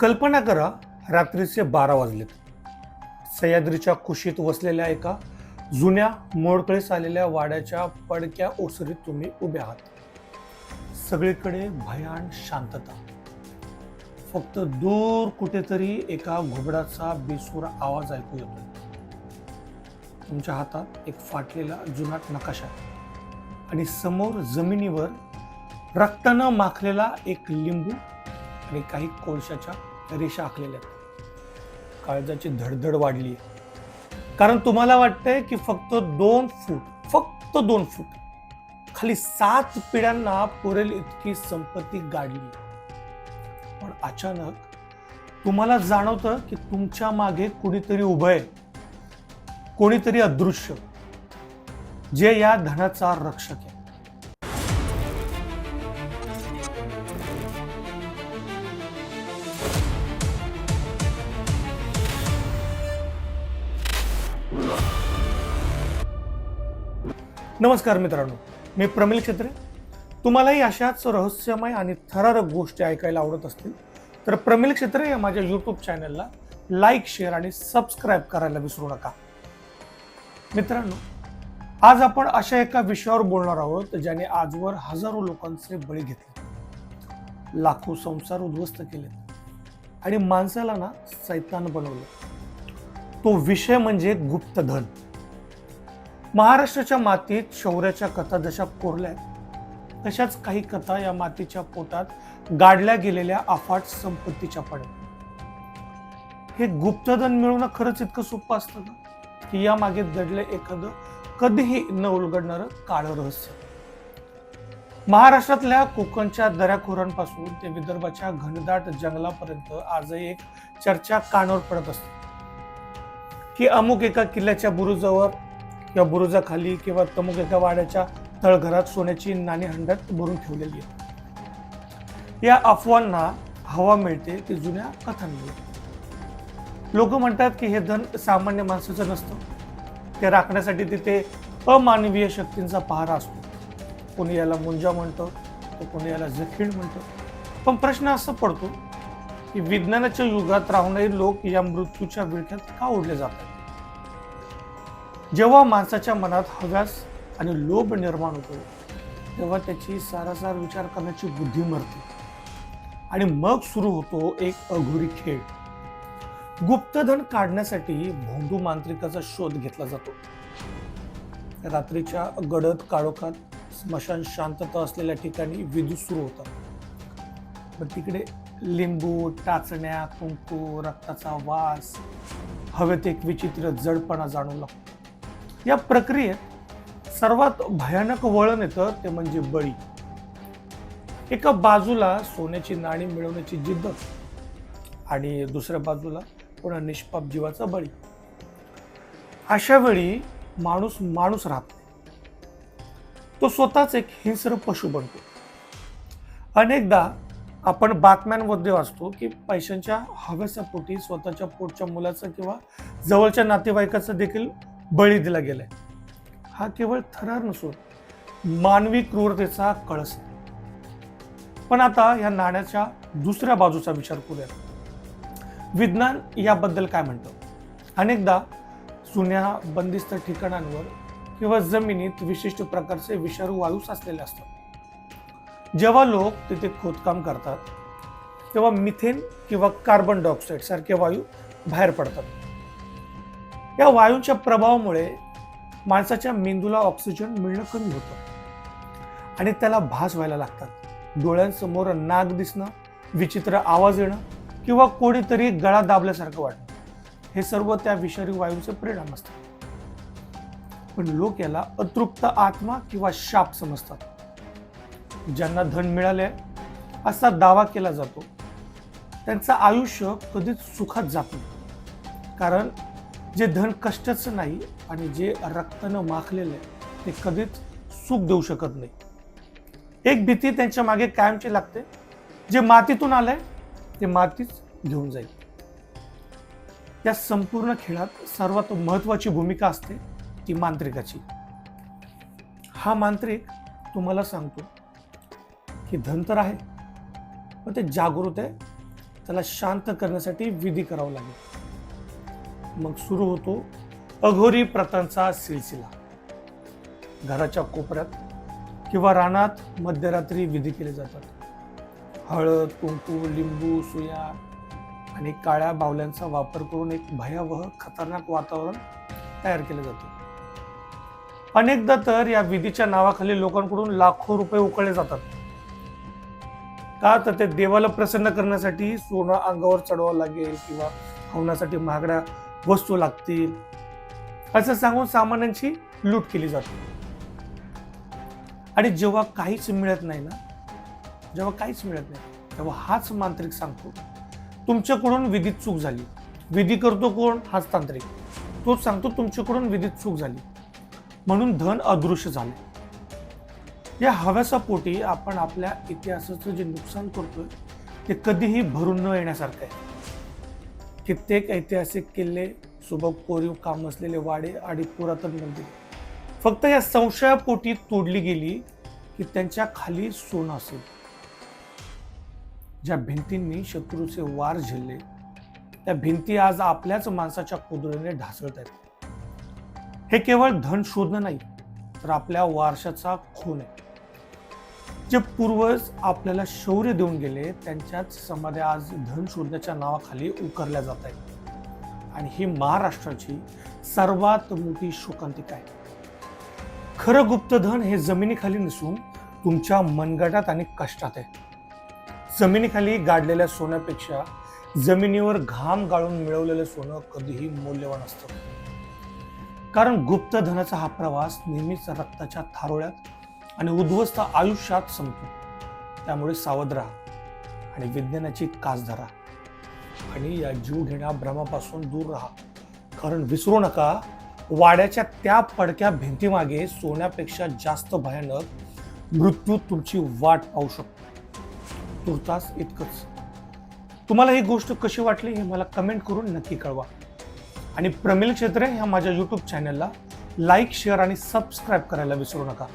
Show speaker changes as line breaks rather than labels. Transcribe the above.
कल्पना करा, रात्रीचे 12 वाजलेत. सह्याद्रीच्या कुशीत वसलेल्या एका जुन्या मोडकळीस आलेल्या वाड्याच्या पडक्या ओसरीत तुम्ही उभे आहात. सगळीकडे भयान शांतता. फक्त दूर कुठेतरी एका घुबडाचा बेसूर आवाज ऐकू येतोय. तुमच्या हातात एक फाटलेला जुनाट नकाशा आणि समोर जमिनीवर रक्तानं माखलेला एक लिंबू आणि काही कोळशाच्या रेषा आखलेल्या आहेत. काळजाची धडधड वाढली, कारण तुम्हाला वाटतंय की फक्त 2 फूट खाली 7 पिढ्यांना पुरेल इतकी संपत्ती गाडली. पण अचानक तुम्हाला जाणवतं की तुमच्या मागे कोणीतरी उभं आहे, कोणीतरी अदृश्य, जे या धनाचा रक्षक आहे. नमस्कार मित्रांनो, मी प्रमिल क्षेत्रे. तुम्हालाही अशाच रहस्यमय आणि थरारक गोष्टी ऐकायला आवडत असतील तर प्रमिल क्षेत्रे या माझ्या यूट्यूब चॅनलला लाईक, शेअर आणि सबस्क्राईब करायला विसरू नका. मित्रांनो, आज आपण अशा एका विषयावर बोलणार आहोत ज्याने आजवर हजारो लोकांचे बळी घेतले, लाखो संसार उद्ध्वस्त केले आणि माणसाला सैतान बनवलं. तो विषय म्हणजे गुप्तधन. महाराष्ट्राच्या मातीत शौर्याच्या कथा जशा कोरल्या तशाच काही कथा या मातीच्या पोटात गाडल्या गेलेल्या अफाट संपत्तीच्या पडल्या. हे गुप्तधन मिळवणं खरंच इतकं सोपं असतं का, की या मागे दडले एखादं कधीही न उलगडणारं काळं रहस्य? महाराष्ट्रातल्या कोकणच्या दऱ्याखोऱ्यांपासून ते विदर्भाच्या घनदाट जंगलापर्यंत आजही एक चर्चा कानावर पडत असते की अमुक एका किल्ल्याच्या बुरुजावर किंवा बुरुजाखाली किंवा तमुक एका वाड्याच्या तळघरात सोन्याची नाणी हंड्यात भरून ठेवलेली आहे. या अफवांना हवा मिळते ती जुन्या कथांमुळे. लोक म्हणतात की हे धन सामान्य माणसाचं नसतं, ते राखण्यासाठी तिथे अमानवीय शक्तींचा पहारा असतो. कोणी याला मुंजा म्हणतं, तर कोणी याला जखीण म्हणतं. पण प्रश्न असा पडतो की विज्ञानाच्या युगात राहणारे लोक या मृत्यूच्या विळख्यात का ओढले जातात? जेव्हा माणसाच्या मनात हव्यास आणि लोभ निर्माण होतो तेव्हा त्याची सारासार विचार करण्याची बुद्धी मरते आणि मग सुरू होतो एक अघोरी खेळ. गुप्तधन काढण्यासाठी भोंदू मांत्रिकाचा शोध घेतला जातो. रात्रीच्या गडद काळोखात स्मशान शांतता असलेल्या ठिकाणी विधी सुरू होतात. मग तिकडे लिंबू, टाचण्या, कुंकू, रक्ताचा वास, हवेत एक विचित्र जडपणा जाणू लागतो. या प्रक्रियेत सर्वात भयानक वळण येतं ते म्हणजे बळी. एका बाजूला सोन्याची नाणी मिळवण्याची जिद्द आणि दुसऱ्या बाजूला पुन्हा निष्पाप जीवाचा बळी. अशा वेळी माणूस राहत नाही, तो स्वतःच एक हिंस्र पशु बनतो. अनेकदा आपण बातम्यांमध्ये वाचतो की पैशांच्या हव्यासापोटी स्वतःच्या पोटच्या मुलाचा किंवा जवळच्या नातेवाईकाचा देखील बळी दिला गेलाय. हा केवळ थरार नसून मानवी क्रूरतेचा कळस आहे. पण आता या नाण्याच्या दुसऱ्या बाजूचा विचार करूया. विज्ञान याबद्दल काय म्हणतं? अनेकदा जुन्या बंदिस्त ठिकाणांवर किंवा जमिनीत विशिष्ट प्रकारचे विषारू वायू साचलेले असतात. जेव्हा लोक तिथे खोदकाम करतात तेव्हा मिथेन किंवा कार्बन डायऑक्साईड सारखे वायू बाहेर पडतात. या वायूंच्या प्रभावामुळे माणसाच्या मेंदूला ऑक्सिजन मिळणं कमी होतं आणि त्याला भास व्हायला लागतात. डोळ्यांसमोर नाग दिसणं, विचित्र आवाज येणं किंवा कोणीतरी गळा दाबल्यासारखं वाटणं, हे सर्व त्या विषारी वायूंचे परिणाम असतात. पण लोक याला अतृप्त आत्मा किंवा शाप समजतात. ज्यांना धन मिळाले असा दावा केला जातो त्यांचं आयुष्य कधीच सुखात जात नाही, कारण जे धन कष्टाचं नाही आणि जे रक्तानं माखलेलं आहे ते कधीच सुख देऊ शकत नाही. एक भीती त्यांच्या मागे कायमची लागते, जे मातीतून आलंय ते मातीच घेऊन जाईल. या संपूर्ण खेळात सर्वात महत्वाची भूमिका असते ती मांत्रिकाची. हा मांत्रिक तुम्हाला सांगतो की धन तर आहे, पण ते जागृत आहे त्याला शांत करण्यासाठी विधी करावा लागेल. मग सुरू होतो अघोरी प्रथांचा सिलसिला. घराच्या कोपऱ्यात किंवा रानात मध्यरात्री विधी केले जातात. हळद, कुंकू, लिंबू, सुया आणि काळ्या बावल्यांचा वापर करून एक भयावह खतरनाक वातावरण तयार केलं जातं. अनेकदा तर या विधीच्या नावाखाली लोकांकडून लाखो रुपये उकळले जातात. का तर ते देवाला प्रसन्न करण्यासाठी सोनं अंगावर चढवावं लागेल किंवा हवनासाठी महागड्या वस्तू लागतील असं सांगून सामान्यांची लूट केली जाते. आणि जेव्हा काहीच मिळत नाही तेव्हा हाच मांत्रिक सांगतो तुमच्याकडून विधीत चूक झाली. विधी करतो कोण? हाच तांत्रिक. तोच सांगतो तुमच्याकडून विधीत चूक झाली म्हणून धन अदृश्य झाले. या हव्यासापोटी आपण आपल्या इतिहासाचं जे नुकसान करतोय ते कधीही भरून न येण्यासारखं आहे. कित्येक ऐतिहासिक किल्ले, सुबक कोरीव काम असलेले वाडे आणि पुरातन मंदिर फक्त या संशयापोटी तोडली गेली की त्यांच्या खाली सोनं असेल. ज्या भिंतींनी शत्रूचे वार झेलले त्या भिंती आज आपल्याच माणसाच्या कुदळीने ढासळत आहेत. हे केवळ धन शोधणं नाही तर आपल्या वारशाचा खून आहे. जे पूर्वज आपल्याला शौर्य देऊन गेले त्यांच्याच समाध्या आज धन शोधण्याच्या नावाखाली उकरल्या जात आहेत. आणि ही महाराष्ट्राची सर्वात मोठी शोकांतिका आहे. खरं गुप्तधन हे जमिनीखाली नसून तुमच्या मनगटात आणि कष्टात आहे. जमिनीखाली गाडलेल्या सोन्यापेक्षा जमिनीवर घाम गाळून मिळवलेलं सोनं कधीही मौल्यवान असतं. कारण गुप्तधनाचा हा प्रवास नेहमीच रक्ताच्या थारोळ्यात आणि उद्ध्वस्त आयुष्यात संपतो. त्यामुळे सावध राहा आणि विज्ञानाची कास धरा आणि या जीव घेण्या भ्रमापासून दूर राहा. कारण विसरू नका, वाड्याच्या त्या पडक्या भिंतीमागे सोन्यापेक्षा जास्त भयानक मृत्यू तुमची वाट पाहू शकतो. तुर्तास इतकंच. तुम्हाला ही गोष्ट कशी वाटली हे मला कमेंट करून नक्की कळवा. आणि प्रमिल क्षेत्रे ह्या माझ्या YouTube चॅनलला लाईक, शेअर आणि सबस्क्राईब करायला विसरू नका.